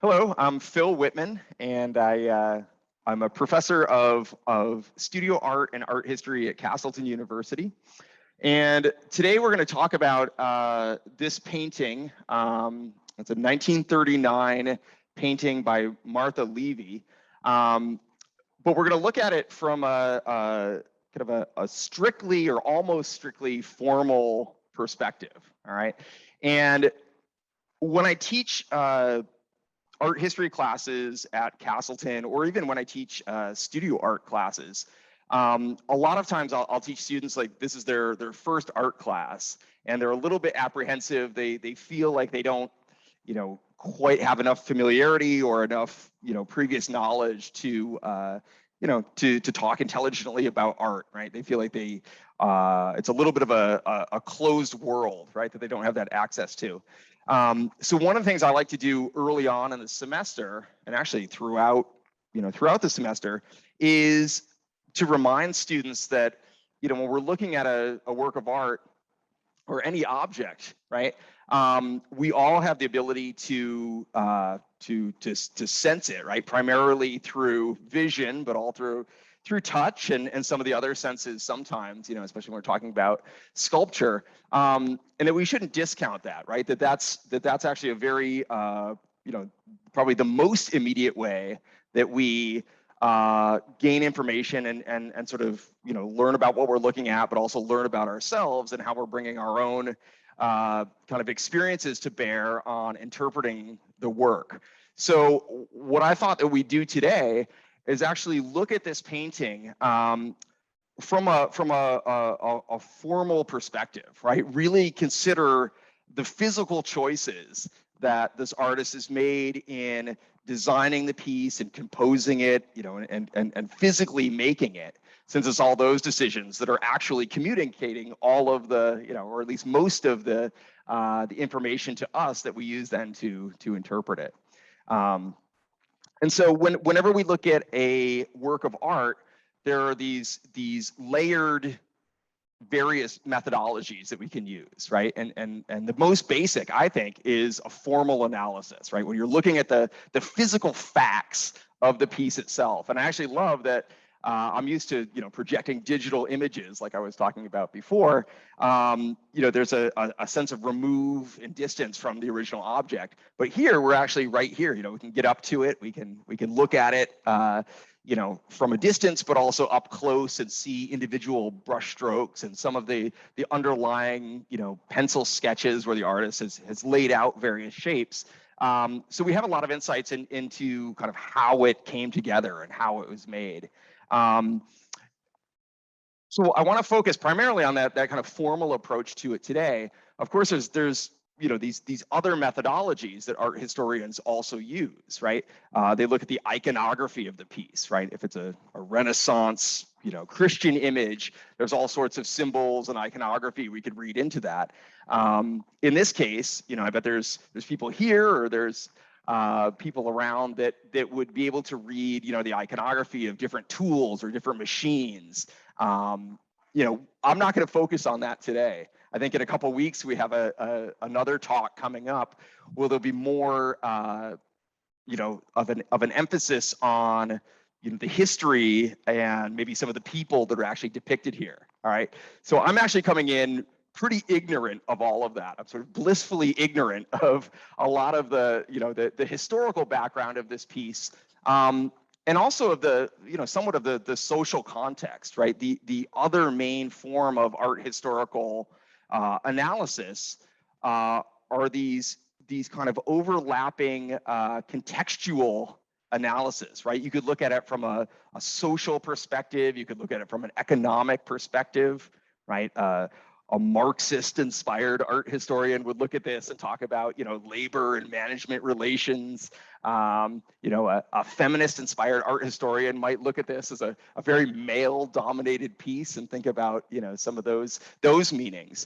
Hello, I'm Phil Whitman, and I'm a professor of studio art and art history at Castleton University. And today we're going to talk about this painting. It's a 1939 painting by Martha Levy. But we're going to look at it from a kind of a strictly or almost strictly formal perspective. All right. And when I teach art history classes at Castleton, or even when I teach studio art classes, a lot of times I'll teach students like this is their first art class, and they're a little bit apprehensive. They feel like they don't, quite have enough familiarity or enough, previous knowledge to, to talk intelligently about art, right? They feel like it's a little bit of a closed world, right? That they don't have that access to. So one of the things I like to do early on in the semester, and actually throughout the semester, is to remind students that, when we're looking at a work of art or any object, right, we all have the ability to sense it, right, primarily through vision, but all through touch and some of the other senses sometimes, especially when we're talking about sculpture, and that we shouldn't discount that, right? That's actually a very, probably the most immediate way that we gain information and sort of, learn about what we're looking at, but also learn about ourselves and how we're bringing our own kind of experiences to bear on interpreting the work. So what I thought that we do today is actually look at this painting from a formal perspective, right? Really consider the physical choices that this artist has made in designing the piece and composing it, and physically making it, since it's all those decisions that are actually communicating all of the, or at least most of the information to us that we use then to interpret it. And so whenever we look at a work of art, there are these layered various methodologies that we can use, right? And the most basic, I think, is a formal analysis, right? When you're looking at the physical facts of the piece itself. And I actually love that I'm used to, projecting digital images like I was talking about before. There's a sense of remove and distance from the original object. But here, we're actually right here. We can get up to it. We can look at it, from a distance, but also up close and see individual brush strokes and some of the underlying, pencil sketches where the artist has laid out various shapes. So we have a lot of insights into kind of how it came together and how it was made. So I want to focus primarily on that kind of formal approach to it today. Of course, there's these other methodologies that art historians also use, right? They look at the iconography of the piece, right? If it's a Renaissance, Christian image, there's all sorts of symbols and iconography we could read into that. In this case, I bet there's people here, or there's people around that would be able to read, the iconography of different tools or different machines. I'm not going to focus on that today. I think in a couple of weeks we have another talk coming up where there'll be more, of an emphasis on, the history and maybe some of the people that are actually depicted here. All right. So I'm actually coming in pretty ignorant of all of that. I'm sort of blissfully ignorant of a lot of the, the historical background of this piece, and also of the, somewhat of the social context, right? The other main form of art historical analysis are these kind of overlapping contextual analysis, right? You could look at it from a social perspective. You could look at it from an economic perspective, right? A Marxist-inspired art historian would look at this and talk about, labor and management relations. A feminist-inspired art historian might look at this as a very male-dominated piece and think about, some of those meanings,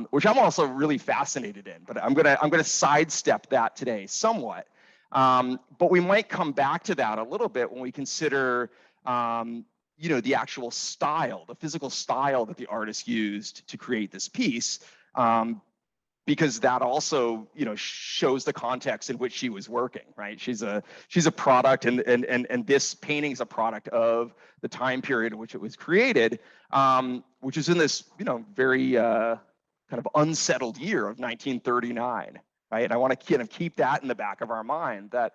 which I'm also really fascinated in. But I'm gonna sidestep that today somewhat. But we might come back to that a little bit when we consider the actual style, the physical style that the artist used to create this piece, because that also, shows the context in which she was working, right? She's a product, and this painting is a product of the time period in which it was created, which is in this, very kind of unsettled year of 1939, right? And I want to kind of keep that in the back of our mind that,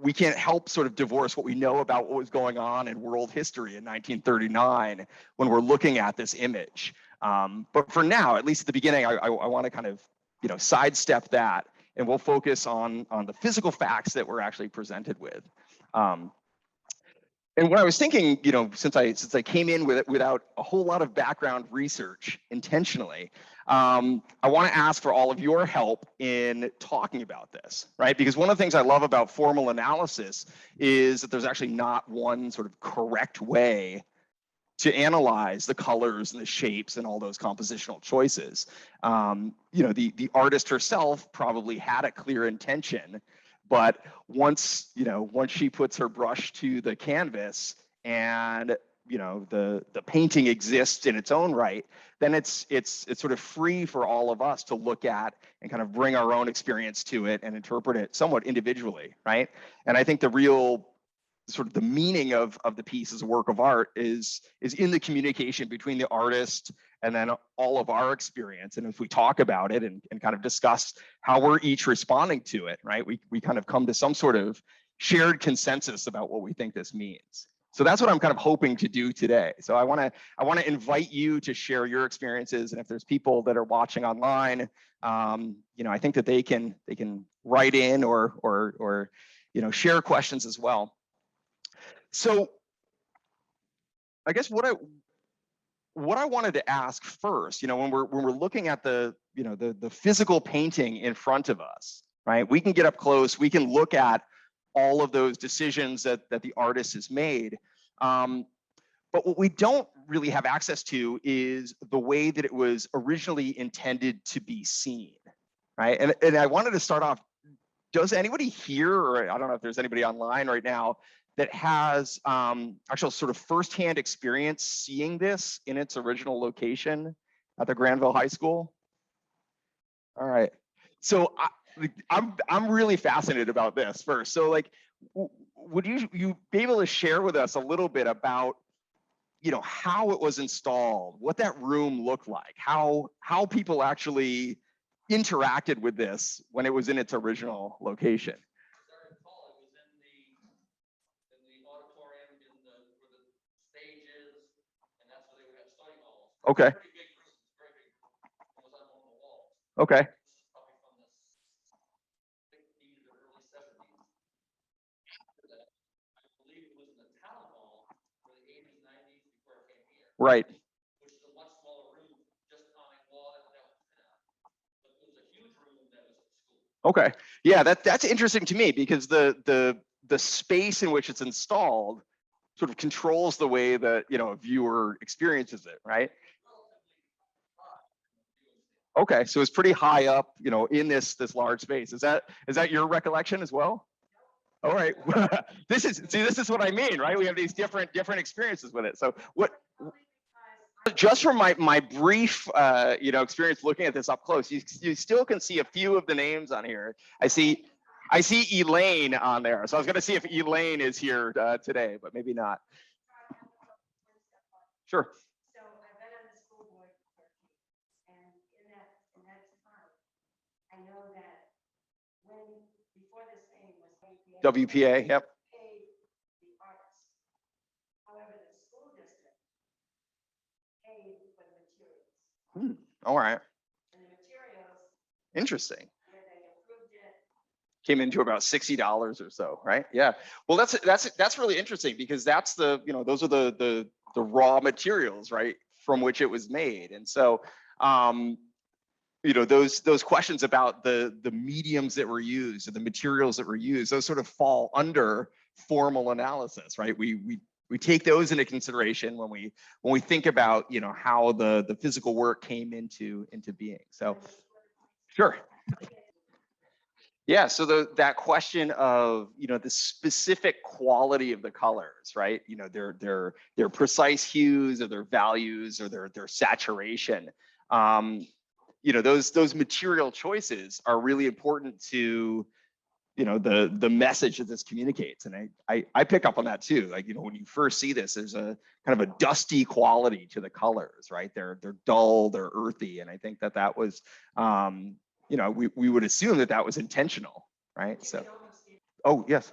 we can't help sort of divorce what we know about what was going on in world history in 1939 when we're looking at this image. But for now, at least at the beginning, I want to kind of, sidestep that, and we'll focus on the physical facts that we're actually presented with. And what I was thinking, since I came in with it without a whole lot of background research intentionally, I want to ask for all of your help in talking about this, right? Because one of the things I love about formal analysis is that there's actually not one sort of correct way to analyze the colors and the shapes and all those compositional choices. The artist herself probably had a clear intention, but once she puts her brush to the canvas and the painting exists in its own right, then it's sort of free for all of us to look at and kind of bring our own experience to it and interpret it somewhat individually, right? And I think the real sort of the meaning of the piece as a work of art is in the communication between the artist and then all of our experience. And if we talk about it and kind of discuss how we're each responding to it, right, we kind of come to some sort of shared consensus about what we think this means. So that's what I'm kind of hoping to do today. So I want to invite you to share your experiences, and if there's people that are watching online, I think that they can write in or share questions as well. So I guess what I wanted to ask first, when we're looking at the physical painting in front of us, right? We can get up close, we can look at all of those decisions that the artist has made. But what we don't really have access to is the way that it was originally intended to be seen, right? And I wanted to start off, does anybody here, or I don't know if there's anybody online right now, that has actual sort of firsthand experience seeing this in its original location at the Granville High School? All right. So I'm really fascinated about this first. So like, would you be able to share with us a little bit about, how it was installed, what that room looked like, how people actually interacted with this when it was in its original location? Okay. Okay. Right. Okay. Yeah, that's interesting to me because the space in which it's installed sort of controls the way that a viewer experiences it, right? Okay, so it's pretty high up, in this large space. Is that your recollection as well? All right. This is what I mean, right? We have these different experiences with it. So what? Just from my brief, experience looking at this up close, you still can see a few of the names on here. I see Elaine on there. So I was going to see if Elaine is here today, but maybe not. Sure. So I've been on the school board for 13, and in that time, I know that before this thing was WPA, yep. Paid the artists. However, the school district paid for the materials. All right. And the materials. Interesting. Where they approved it. Came into about $60 or so, right? Yeah. Well, that's really interesting because that's those are the raw materials, right, from which it was made. And so those questions about the mediums that were used and the materials that were used, those sort of fall under formal analysis, right? We take those into consideration when we think about how the physical work came into being. So sure. Yeah, so that question of the specific quality of the colors, right? Their precise hues or their values or their saturation. those material choices are really important to, the message that this communicates. And I pick up on that too. Like, when you first see this, there's a kind of a dusty quality to the colors, right? They're dull, they're earthy. And I think that was, we would assume that was intentional, right? So, oh, yes.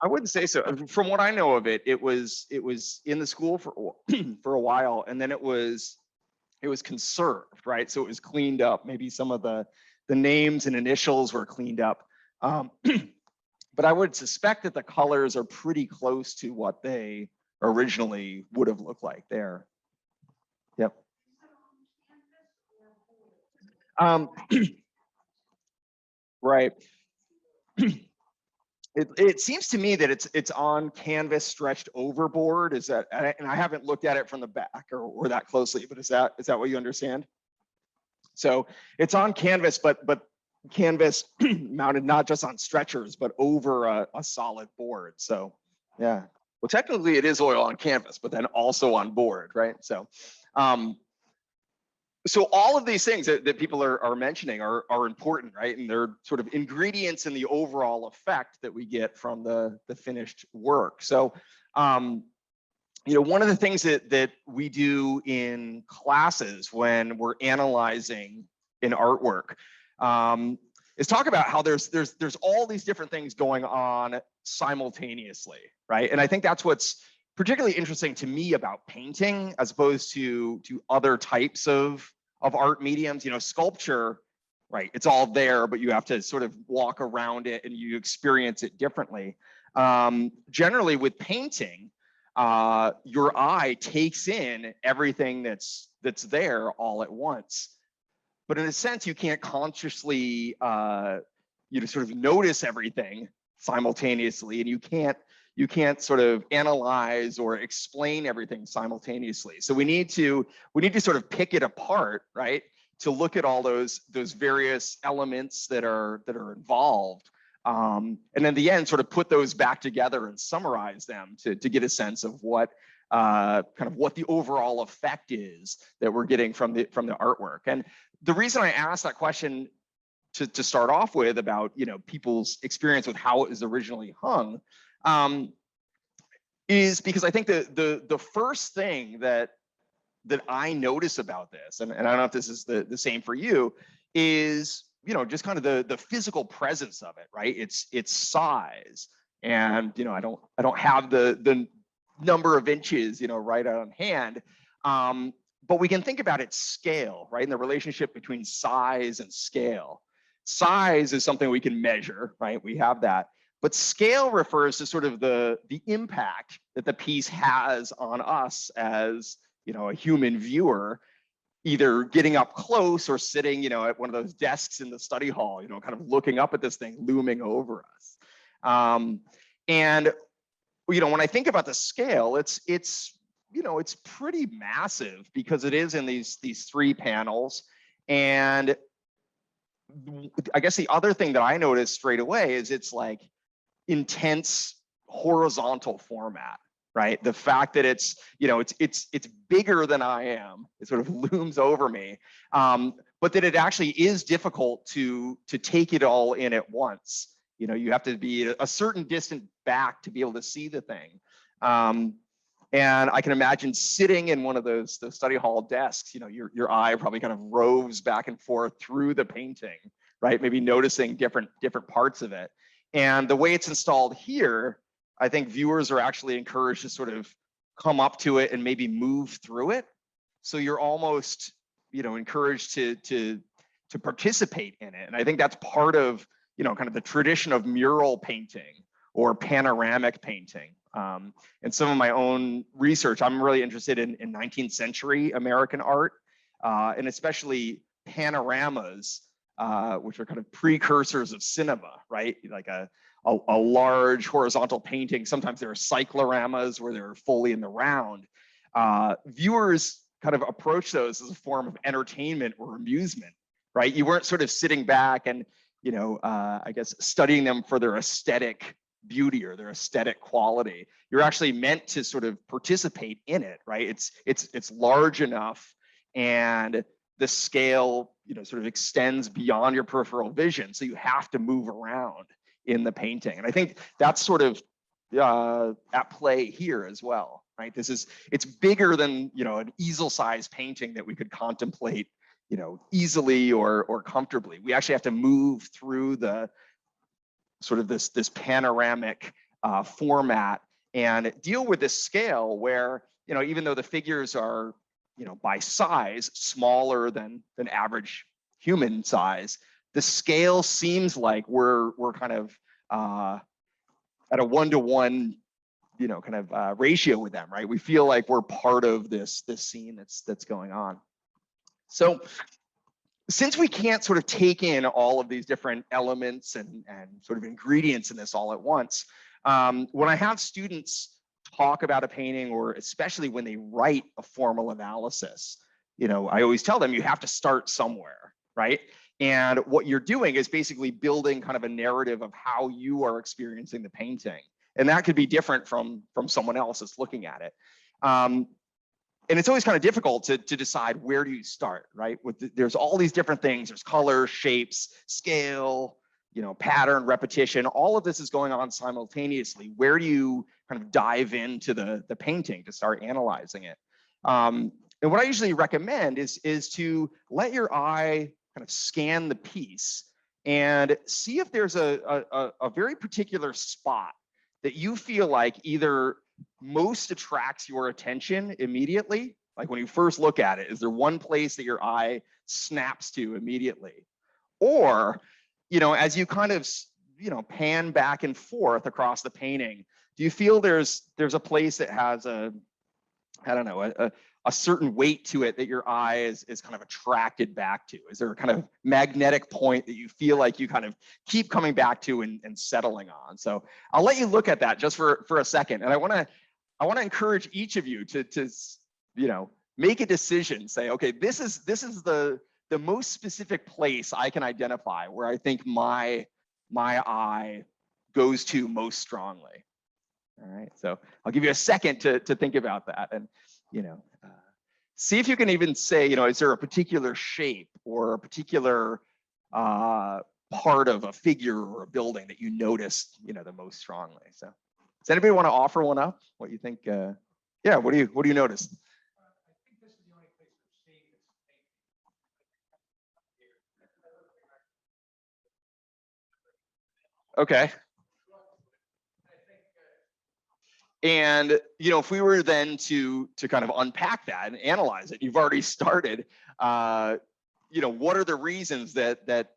I wouldn't say so. From what I know of it, it was in the school for for a while, and then it was conserved, right? So it was cleaned up. Maybe some of the names and initials were cleaned up. But I would suspect that the colors are pretty close to what they originally would have looked like there. Yep. Right. It seems to me that it's on canvas stretched over board. Is that, and I haven't looked at it from the back or that closely, but is that what you understand? So it's on canvas, but canvas mounted not just on stretchers, but over a solid board. So yeah. Well, technically it is oil on canvas, but then also on board, right? So so all of these things that people are mentioning are important, right? And they're sort of ingredients in the overall effect that we get from the finished work. So, one of the things that we do in classes when we're analyzing an artwork is talk about how there's all these different things going on simultaneously, right? And I think that's what's particularly interesting to me about painting as opposed to other types of art mediums. Sculpture, right? It's all there, but you have to sort of walk around it and you experience it differently. Generally with painting, your eye takes in everything that's there all at once. But in a sense, you can't consciously, sort of notice everything simultaneously, and you can't sort of analyze or explain everything simultaneously. So we need to sort of pick it apart, right? To look at all those various elements that are involved, and in the end, sort of put those back together and summarize them to get a sense of what kind of what the overall effect is that we're getting from the artwork. And the reason I asked that question to start off with about people's experience with how it was originally hung, is because I think the first thing that I notice about this, and I don't know if this is the same for you, is just kind of the physical presence of it, right? Its size, and I don't have the number of inches right on hand, but we can think about its scale, right? And the relationship between size and scale. Size is something we can measure, right? We have that. But scale refers to sort of the impact that the piece has on us as a human viewer, either getting up close or sitting at one of those desks in the study hall, kind of looking up at this thing looming over us. And when I think about the scale, it's pretty massive because it is in these three panels. And I guess the other thing that I noticed straight away is it's like intense horizontal format, right? The fact that it's bigger than I am, it sort of looms over me, but that it actually is difficult to take it all in at once. You have to be a certain distance back to be able to see the thing. And I can imagine sitting in one of those study hall desks, your eye probably kind of roves back and forth through the painting, right? Maybe noticing different parts of it. And the way it's installed here, I think viewers are actually encouraged to sort of come up to it and maybe move through it. So you're almost, encouraged to participate in it. And I think that's part of, kind of the tradition of mural painting or panoramic painting. And some of my own research, I'm really interested in 19th century American art, and especially panoramas, which are kind of precursors of cinema, right? Like a large horizontal painting. Sometimes there are cycloramas where they're fully in the round. Viewers kind of approach those as a form of entertainment or amusement, right? You weren't sort of sitting back and, I guess studying them for their aesthetic beauty or their aesthetic quality. You're actually meant to sort of participate in it, right? It's large enough, and the scale, sort of extends beyond your peripheral vision, so you have to move around in the painting. And I think that's sort of at play here as well, right? It's bigger than, an easel-sized painting that we could contemplate, easily or comfortably. We actually have to move through the sort of this panoramic format and deal with this scale where, even though the figures are, by size smaller than average human size, the scale seems like we're kind of at a 1-to-1, kind of ratio with them, right? We feel like we're part of this scene that's going on. So since we can't sort of take in all of these different elements and sort of ingredients in this all at once, when I have students talk about a painting, or especially when they write a formal analysis, I always tell them you have to start somewhere, right? And what you're doing is basically building kind of a narrative of how you are experiencing the painting. And that could be different from someone else that's looking at it. And it's always kind of difficult to decide where do you start, right? There's all these different things. There's color, shapes, scale, pattern, repetition. All of this is going on simultaneously. Where do you kind of dive into the painting to start analyzing it? And what I usually recommend is to let your eye kind of scan the piece and see if there's a very particular spot that you feel like either most attracts your attention immediately. Like when you first look at it, is there one place that your eye snaps to immediately? Or, as you kind of, pan back and forth across the painting, do you feel there's a place that has a certain weight to it that your eye is kind of attracted back to? Is there a kind of magnetic point that you feel like you kind of keep coming back to and settling on? So I'll let you look at that just for a second. And I want to encourage each of you to make a decision, say, okay, this is the most specific place I can identify where I think my eye goes to most strongly. All right, so I'll give you a second to think about that, and see if you can even say, is there a particular shape or a particular part of a figure or a building that you noticed, the most strongly? So, does anybody want to offer one up? What you think? Yeah, what do you notice? I think this is the only place we've seen this painting. Okay. And if we were then to kind of unpack that and analyze it, you've already started. What are the reasons that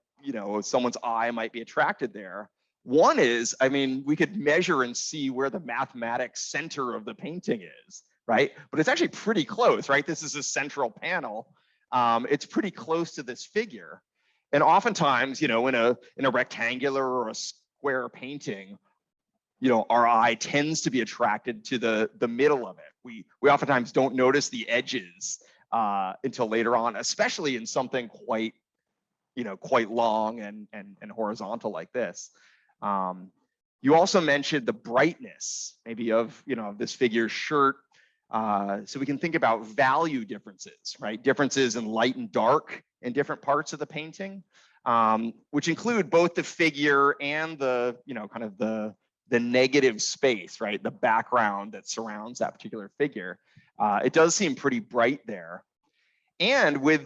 someone's eye might be attracted there? One is, we could measure and see where the mathematics center of the painting is, right? But it's actually pretty close, right? This is a central panel. It's pretty close to this figure, and oftentimes, in a rectangular or a square painting, our eye tends to be attracted to the middle of it. We oftentimes don't notice the edges until later on, especially in something quite long and horizontal like this. You also mentioned the brightness, maybe of this figure's shirt. So we can think about value differences, right? Differences in light and dark in different parts of the painting, which include both the figure and the kind of the negative space, right? The background that surrounds that particular figure. It does seem pretty bright there. And with,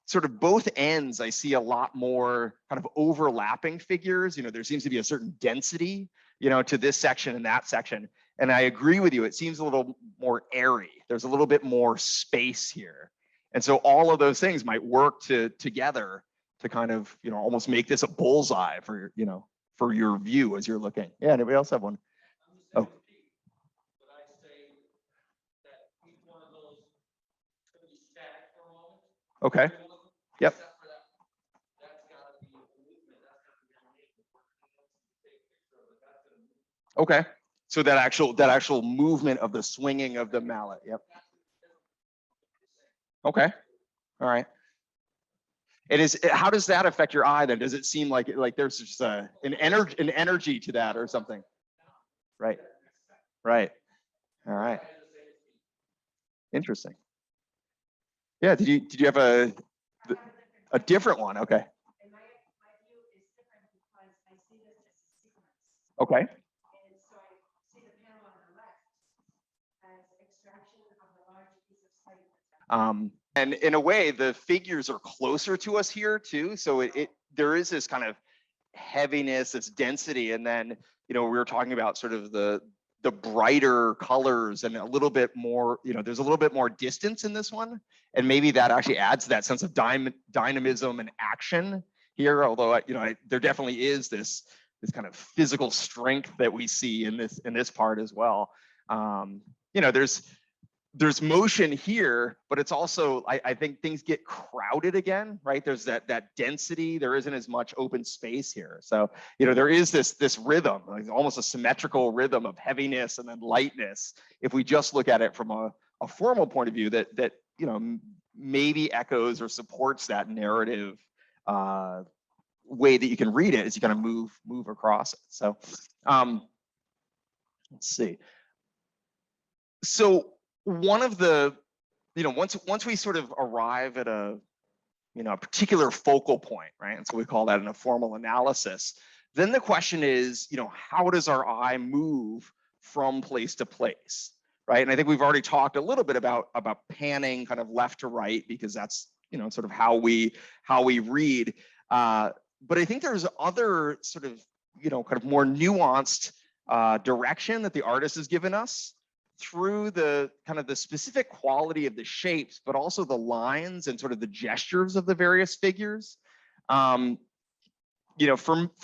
sort of both ends, I see a lot more kind of overlapping figures. There seems to be a certain density, to this section and that section. And I agree with you, it seems a little more airy. There's a little bit more space here. And so all of those things might work together to kind of, almost make this a bullseye for, for your view as you're looking. Yeah, anybody else have one? Oh. Would I say that each one of those could be static for a moment? Okay. Yep. Except for that's got to be a movement. That's got to be animation. Okay. So that actual movement of the swinging of the mallet. Yep. Okay. All right. And how does that affect your eye then? Does it seem like there's just an energy to that or something? Right. Right. All right. Interesting. Yeah. Did you have a different one? Okay. And my view is different because I see this as a sequence. Okay. And so I see the panel on the left as extraction of the large piece of slate. And in a way, the figures are closer to us here too. So there is this kind of heaviness, this density, and then we were talking about sort of the brighter colors and a little bit more. There's a little bit more distance in this one, and maybe that actually adds to that sense of dynamism and action here. Although there definitely is this kind of physical strength that we see in this part as well. There's motion here, but it's also, I think things get crowded again, right? There's that density. There isn't as much open space here. So, there is this rhythm, like almost a symmetrical rhythm of heaviness and then lightness. If we just look at it from a formal point of view, that maybe echoes or supports that narrative way that you can read it as you kind of move across it. So, let's see. So, one of the, once we sort of arrive at a particular focal point, right? And so we call that in a formal analysis. Then the question is, how does our eye move from place to place, right? And I think we've already talked a little bit about panning kind of left to right, because that's, sort of how we read. But I think there's other sort of, kind of more nuanced direction that the artist has given us through the kind of the specific quality of the shapes, but also the lines and sort of the gestures of the various figures. For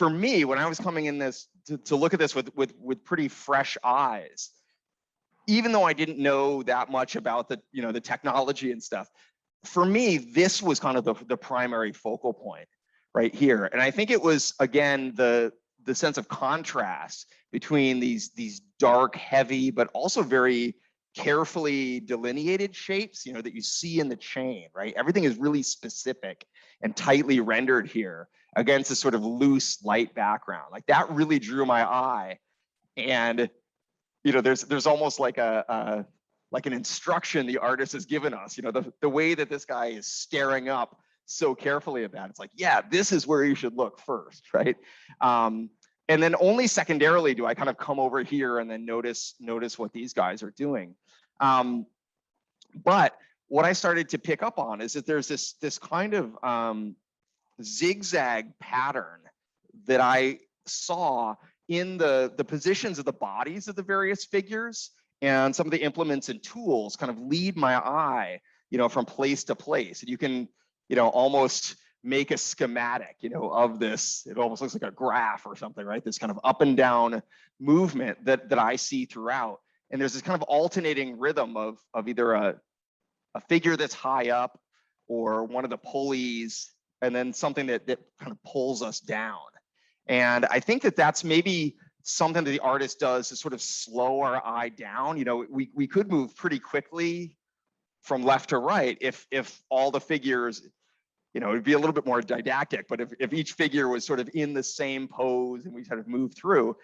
me, when I was coming in this to look at this with pretty fresh eyes, even though I didn't know that much about the the technology and stuff, for me this was kind of the primary focal point right here. And I think it was, again, the sense of contrast between these dark, heavy, but also very carefully delineated shapes, that you see in the chain, right? Everything is really specific and tightly rendered here against a sort of loose, light background. Like that really drew my eye. And, there's almost like an instruction the artist has given us, the way that this guy is staring up so carefully at that. It's like, yeah, this is where you should look first, right? And then only secondarily do I kind of come over here and then notice what these guys are doing. But what I started to pick up on is that there's this kind of zigzag pattern that I saw in the positions of the bodies of the various figures, and some of the implements and tools kind of lead my eye, from place to place. And you can, almost make a schematic, of this. It almost looks like a graph or something, right? This kind of up and down movement that I see throughout. And there's this kind of alternating rhythm of either a figure that's high up or one of the pulleys, and then something that kind of pulls us down. And I think that's maybe something that the artist does to sort of slow our eye down. We could move pretty quickly from left to right if all the figures, it'd be a little bit more didactic, but if each figure was sort of in the same pose and we kind of move through.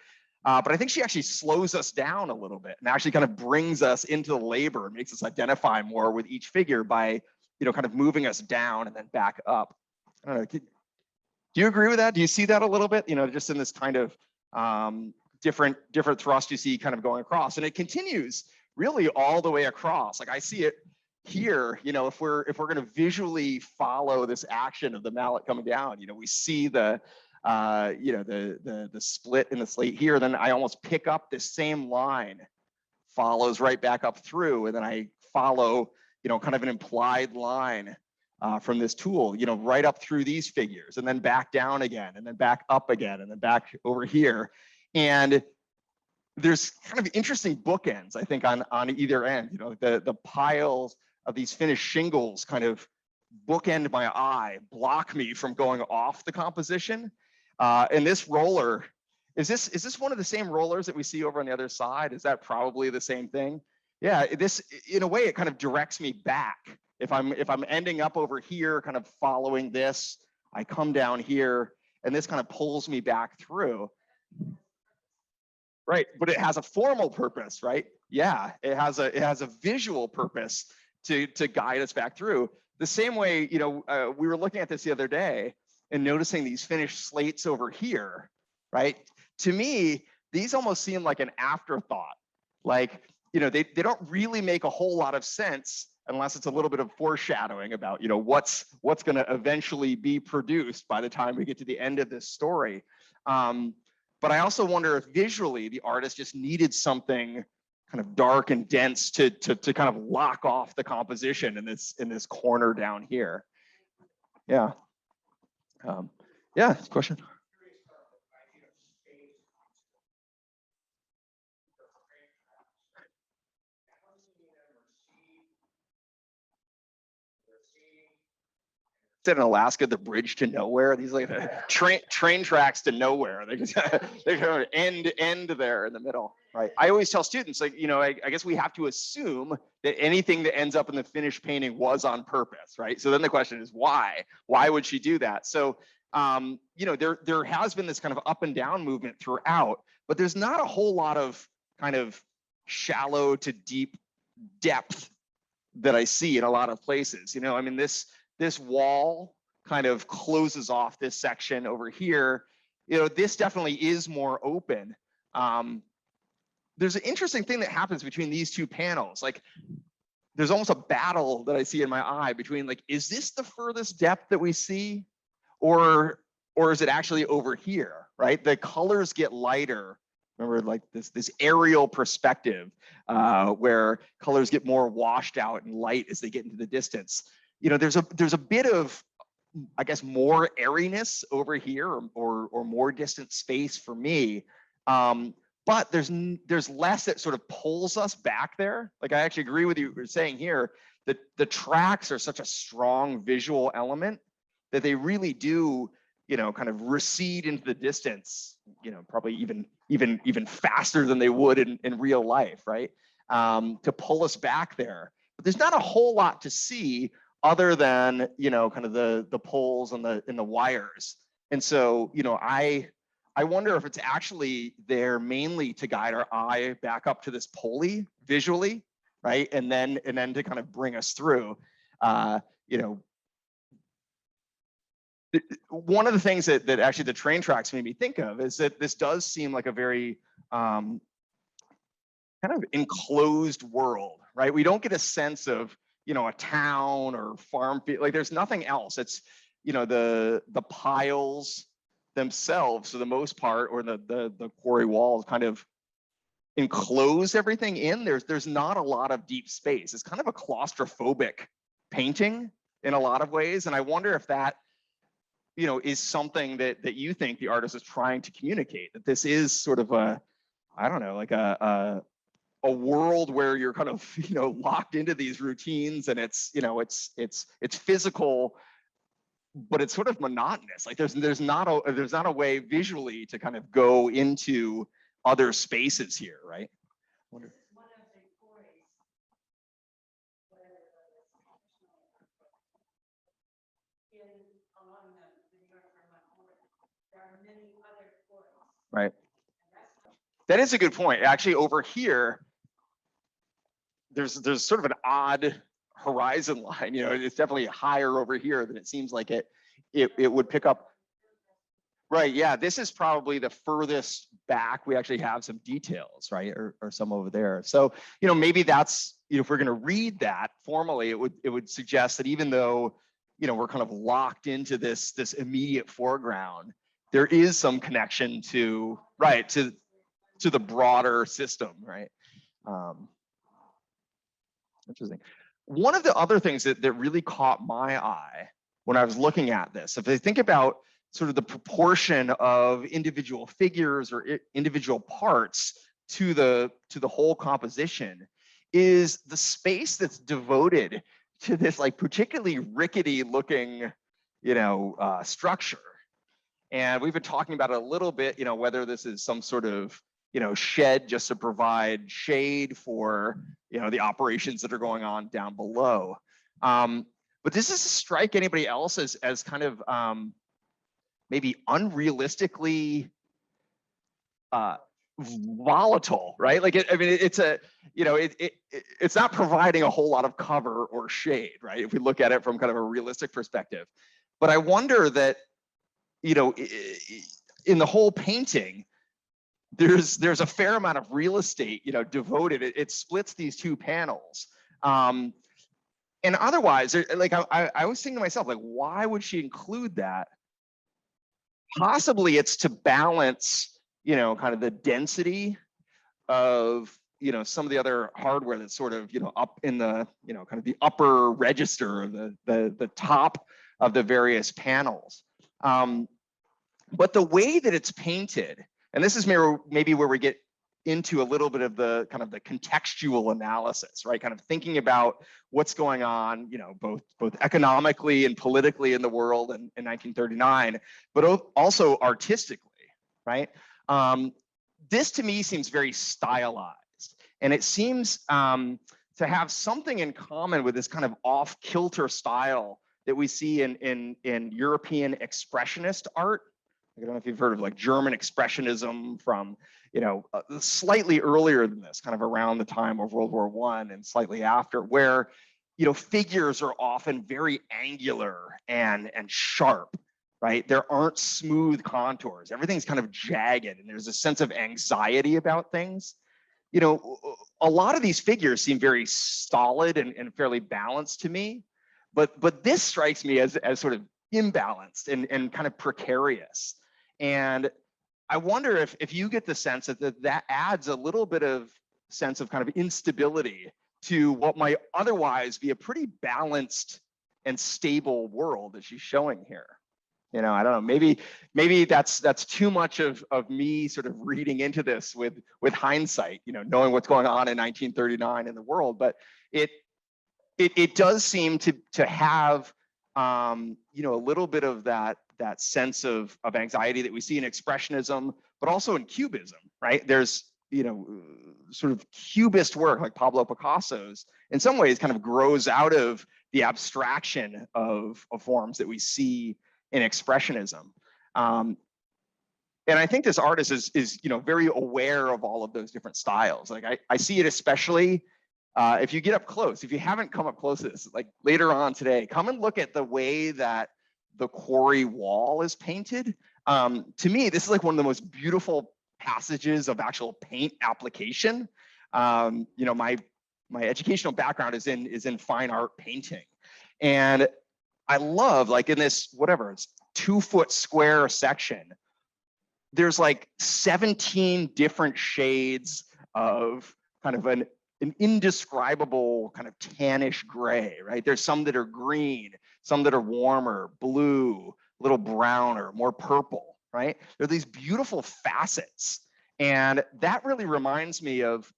But I think she actually slows us down a little bit and actually kind of brings us into the labor and makes us identify more with each figure by, kind of moving us down and then back up. I don't know. Do you agree with that? Do you see that a little bit? Just in this kind of different thrust you see kind of going across, and it continues really all the way across. Like I see it here, if we're going to visually follow this action of the mallet coming down, we see the split in the slate here. Then I almost pick up this same line, follows right back up through, and then I follow, kind of an implied line from this tool, right up through these figures, and then back down again, and then back up again, and then back over here. And there's kind of interesting bookends, I think, on either end. The piles of these finished shingles kind of bookend my eye, block me from going off the composition. And this roller, is this one of the same rollers that we see over on the other side? Is that probably the same thing? Yeah, this, in a way, it kind of directs me back If I'm ending up over here, kind of following this, I come down here, and this kind of pulls me back through. Right, but it has a formal purpose, right? Yeah, it has a visual purpose to guide us back through. The same way, you know, we were looking at this the other day and noticing these finished slates over here, right? To me, these almost seem like an afterthought. Like, you know, they don't really make a whole lot of sense unless it's a little bit of foreshadowing about, you know, what's going to eventually be produced by the time we get to the end of this story. But I also wonder if visually the artist just needed something kind of dark and dense to kind of lock off the composition in this corner down here. Yeah. Yeah, question. In Alaska, the bridge to nowhere. These like train tracks to nowhere. They just they go end there in the middle, right? I always tell students, like, you know, I guess we have to assume that anything that ends up in the finished painting was on purpose, right? So then the question is why? Why would she do that? So you know, there has been this kind of up and down movement throughout, but there's not a whole lot of kind of shallow to deep depth that I see in a lot of places. You know, I mean, this wall kind of closes off this section over here. You know, this definitely is more open. There's an interesting thing that happens between these two panels. Like, there's almost a battle that I see in my eye between, like, is this the furthest depth that we see? Or is it actually over here, right? The colors get lighter. Remember, like this aerial perspective where colors get more washed out and light as they get into the distance. You know, there's a bit of, I guess, more airiness over here, or more distant space for me. But there's less that sort of pulls us back there. Like, I actually agree with you saying here that the tracks are such a strong visual element that they really do, you know, kind of recede into the distance, you know, probably even faster than they would in real life, right? To pull us back there. But there's not a whole lot to see other than, you know, kind of the poles and the wires. And so, you know, I wonder if it's actually there mainly to guide our eye back up to this pulley visually, right? And then to kind of bring us through. You know, one of the things that actually the train tracks made me think of is that this does seem like a very kind of enclosed world, right? We don't get a sense of, you know, a town or farm field. Like, there's nothing else. It's, you know, the piles themselves, for the most part, or the quarry walls kind of enclose everything in. There's not a lot of deep space. It's kind of a claustrophobic painting in a lot of ways. And I wonder if that, you know, is something that you think the artist is trying to communicate, that this is sort of a, I don't know, like a world where you're kind of, you know, locked into these routines, and it's, you know, it's physical, but it's sort of monotonous. Like, there's not a way visually to kind of go into other spaces here, right? One of the quarries where along the New York Vermont border, there are many other quarries. Right. That is a good point. Actually, over here, there's sort of an odd horizon line. You know, it's definitely higher over here than it seems like it would pick up. Right. Yeah. This is probably the furthest back we actually have some details, right? Or some over there. So, you know, maybe that's, you know, if we're going to read that formally, it would suggest that even though, you know, we're kind of locked into this immediate foreground, there is some connection to, right, to the broader system, right? Interesting. One of the other things that really caught my eye when I was looking at this, if I think about sort of the proportion of individual figures or individual parts to the whole composition, is the space that's devoted to this, like, particularly rickety looking, you know, structure. And we've been talking about it a little bit, you know, whether this is some sort of, you know, shed just to provide shade for, you know, the operations that are going on down below. But does this strike anybody else as kind of maybe unrealistically volatile, right? Like, I mean, it's a, you know, it's not providing a whole lot of cover or shade, right? If we look at it from kind of a realistic perspective. But I wonder that, you know, in the whole painting, there's a fair amount of real estate, you know, devoted. It splits these two panels. And otherwise, like I was thinking to myself, like, why would she include that? Possibly it's to balance, you know, kind of the density of, you know, some of the other hardware that's sort of, you know, up in the, you know, kind of the upper register of the top of the various panels. But the way that it's painted, and this is maybe where we get into a little bit of the kind of the contextual analysis, right? Kind of thinking about what's going on, you know, both economically and politically in the world in 1939, but also artistically, right? This to me seems very stylized, and it seems to have something in common with this kind of off-kilter style that we see in European expressionist art. I don't know if you've heard of like German expressionism from, you know, slightly earlier than this, kind of around the time of World War I and slightly after, where, you know, figures are often very angular and sharp, right? There aren't smooth contours. Everything's kind of jagged, and there's a sense of anxiety about things. You know, a lot of these figures seem very stolid and fairly balanced to me, but this strikes me as sort of imbalanced and kind of precarious. And I wonder if you get the sense that adds a little bit of sense of kind of instability to what might otherwise be a pretty balanced and stable world that she's showing here. You know, I don't know, maybe that's too much of me sort of reading into this with hindsight, you know, knowing what's going on in 1939 in the world, but it does seem to have you know, a little bit of that sense of anxiety that we see in expressionism, but also in cubism, right? There's, you know, sort of cubist work like Pablo Picasso's in some ways kind of grows out of the abstraction of forms that we see in expressionism. And I think this artist is you know, very aware of all of those different styles. Like I see it especially if you get up close. If you haven't come up close to this, like later on today, come and look at the way that the quarry wall is painted. To me, this is like one of the most beautiful passages of actual paint application. You know, my educational background is in fine art painting, and I love, like, in this, whatever, it's 2-foot square section, there's like 17 different shades of kind of an indescribable kind of tannish gray, right? There's some that are green, some that are warmer, blue, a little browner, more purple, right? There are these beautiful facets. And that really reminds me of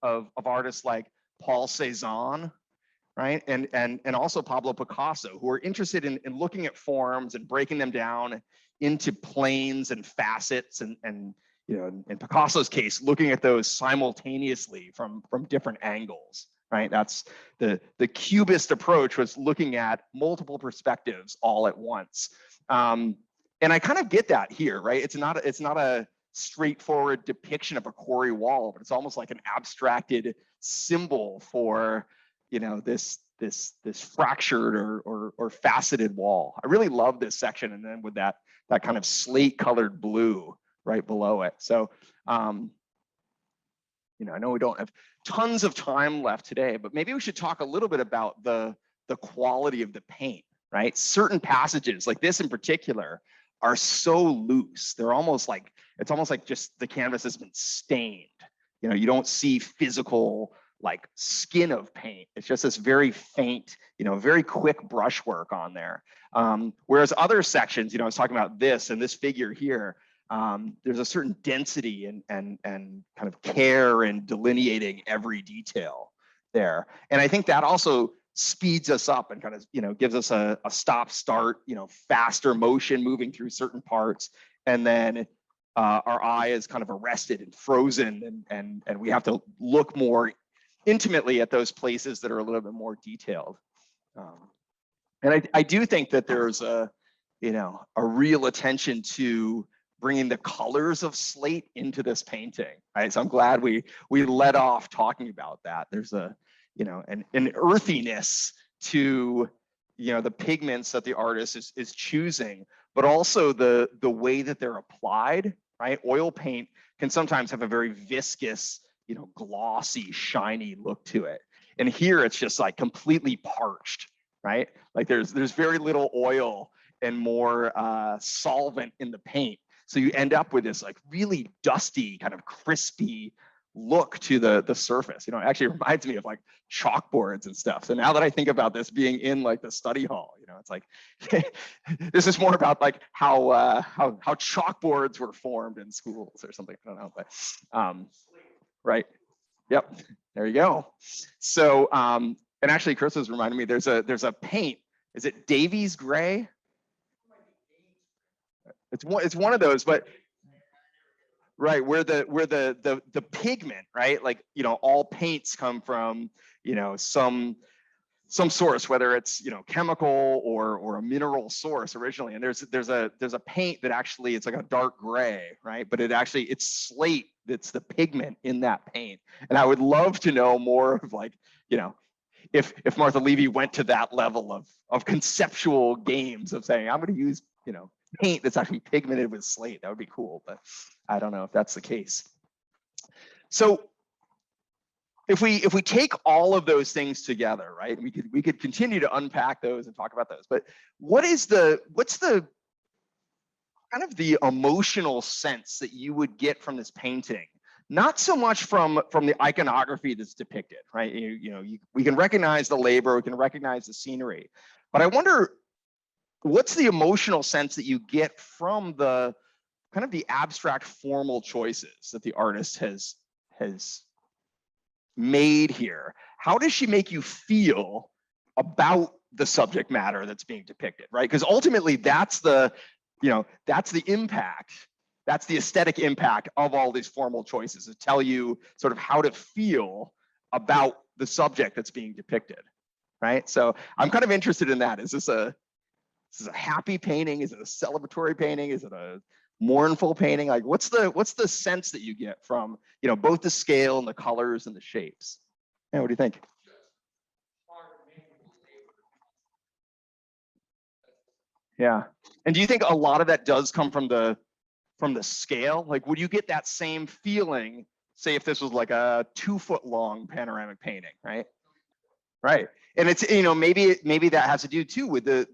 artists like Paul Cézanne, right? And also Pablo Picasso, who are interested in looking at forms and breaking them down into planes and facets, and you know, in Picasso's case, looking at those simultaneously from different angles, right? That's the Cubist approach, was looking at multiple perspectives all at once. And I kind of get that here, right? It's not a straightforward depiction of a quarry wall, but it's almost like an abstracted symbol for, you know, this fractured or faceted wall. I really love this section, and then with that kind of slate colored blue right below it. So, you know, I know we don't have tons of time left today, but maybe we should talk a little bit about the quality of the paint, right? Certain passages, like this in particular, are so loose. They're almost like, it's almost like just the canvas has been stained. You know, you don't see physical like skin of paint. It's just this very faint, you know, very quick brushwork on there. Whereas other sections, you know, I was talking about this and this figure here, there's a certain density and kind of care in delineating every detail there. And I think that also speeds us up and kind of, you know, gives us a stop start, you know, faster motion moving through certain parts. And then our eye is kind of arrested and frozen, and we have to look more intimately at those places that are a little bit more detailed. And I do think that there's a, a real attention to bringing the colors of slate into this painting, right? So I'm glad we led off talking about that. There's a, an earthiness to, the pigments that the artist is choosing, but also the way that they're applied, right? Oil paint can sometimes have a very viscous, glossy, shiny look to it. And here it's just like completely parched, right? Like there's very little oil and more solvent in the paint. So you end up with this like really dusty, kind of crispy look to the surface. It actually reminds me of like chalkboards and stuff. So now that I think about this being in like the study hall, it's like this is more about like how chalkboards were formed in schools or something. I don't know, but right. Yep. There you go. So and actually Chris was reminding me there's a paint. Is it Davies Gray? It's one of those, but right, where the pigment, right? Like, all paints come from, some source, whether it's, chemical or a mineral source originally. And there's a paint that actually it's like a dark gray, right? But it's slate that's the pigment in that paint. And I would love to know more of like, if Martha Levy went to that level of conceptual games of saying, I'm going to use, paint that's actually pigmented with slate. That would be cool, but I don't know if that's the case. So if we take all of those things together, right, we could continue to unpack those and talk about those, but what's the kind of the emotional sense that you would get from this painting? Not so much from the iconography that's depicted, right? We can recognize the labor, we can recognize the scenery, but I wonder, what's the emotional sense that you get from the kind of the abstract formal choices that the artist has made here? How does she make you feel about the subject matter that's being depicted, right? Because ultimately that's the impact, that's the aesthetic impact of all these formal choices, to tell you sort of how to feel about the subject that's being depicted, right? So I'm kind of interested in that. Is this a happy painting? Is it a celebratory painting? Is it a mournful painting? Like what's the sense that you get from, both the scale and the colors and the shapes? Yeah, what do you think? Yeah. And do you think a lot of that does come from the scale? Like, would you get that same feeling, say if this was like a 2-foot long panoramic painting, right? Right. And it's, maybe that has to do too with the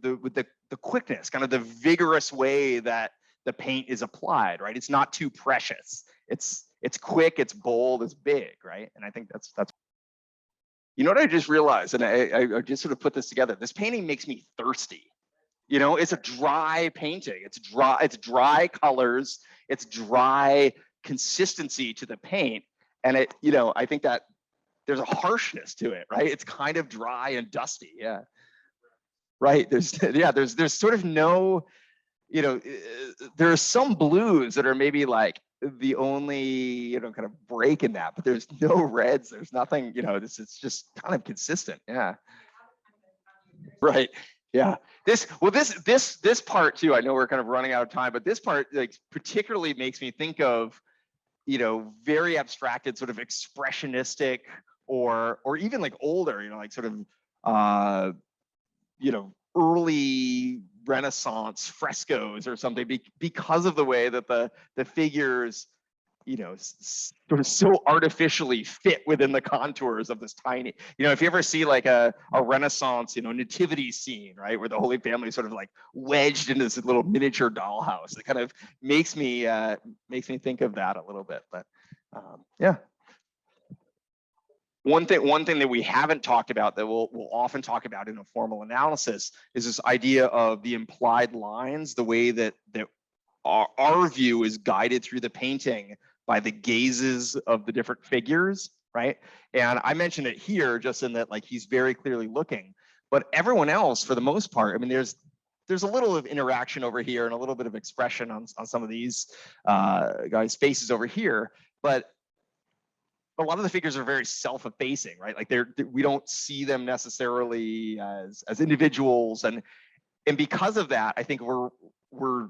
quickness, kind of the vigorous way that the paint is applied, right? It's not too precious. It's quick, it's bold, it's big, right? And I think that's what I just realized, and I just sort of put this together. This painting makes me thirsty. It's a dry painting. It's dry colors, it's dry consistency to the paint. And I think that there's a harshness to it, right? It's kind of dry and dusty. Yeah. Right. There's sort of no, there are some blues that are maybe like the only, kind of break in that, but there's no reds. There's nothing, it's just kind of consistent. Yeah. Right. Yeah. This part too, I know we're kind of running out of time, but this part like particularly makes me think of, very abstracted, sort of expressionistic or even like older, like sort of, early Renaissance frescoes or something, because of the way that the figures, sort of so artificially fit within the contours of this tiny, if you ever see like a Renaissance, nativity scene, right, where the Holy Family is sort of like wedged into this little miniature dollhouse, it kind of makes me think of that a little bit. But yeah. One thing that we haven't talked about that we'll often talk about in a formal analysis is this idea of the implied lines, the way that our view is guided through the painting by the gazes of the different figures, right? And I mentioned it here just in that like he's very clearly looking, but everyone else for the most part, I mean, there's a little of interaction over here and a little bit of expression on some of these guys' faces over here, but a lot of the figures are very self-effacing, right? Like we don't see them necessarily as individuals, and because of that, I think we're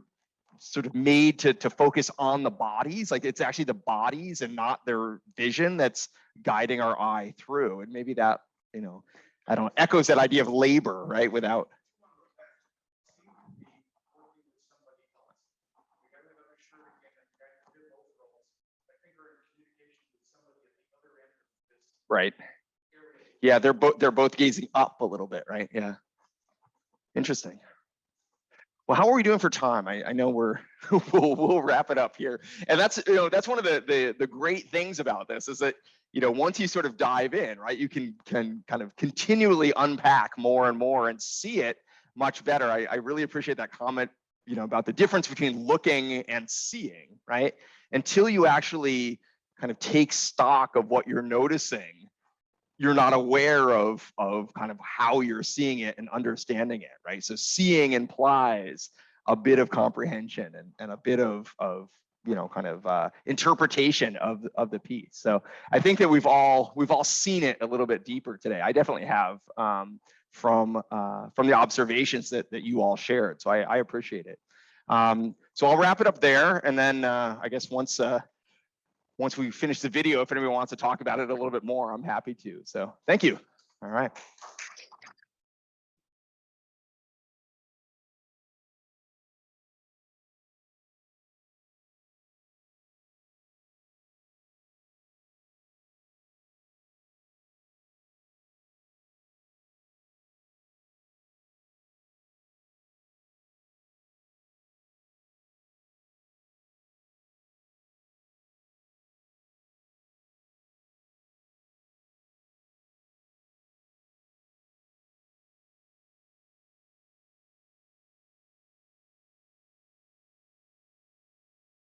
sort of made to focus on the bodies. Like it's actually the bodies and not their vision that's guiding our eye through. And maybe that, you know, I don't know, echoes that idea of labor, right? Without. Right. Yeah, they're both gazing up a little bit, right? Yeah. Interesting. Well, how are we doing for time? I know we'll wrap it up here, and that's, you know, that's one of the great things about this is that, you know, once you sort of dive in, right, you can kind of continually unpack more and more and see it much better. I really appreciate that comment, you know, about the difference between looking and seeing, right? Until you actually kind of take stock of what you're noticing, you're not aware of kind of how you're seeing it and understanding it, right? So seeing implies a bit of comprehension and a bit of you know, kind of interpretation of the piece. So I think that we've all seen it a little bit deeper today. I definitely have, from the observations that you all shared. So I appreciate it. So I'll wrap it up there, and then I guess once we finish the video, if anyone wants to talk about it a little bit more, I'm happy to. So thank you. All right.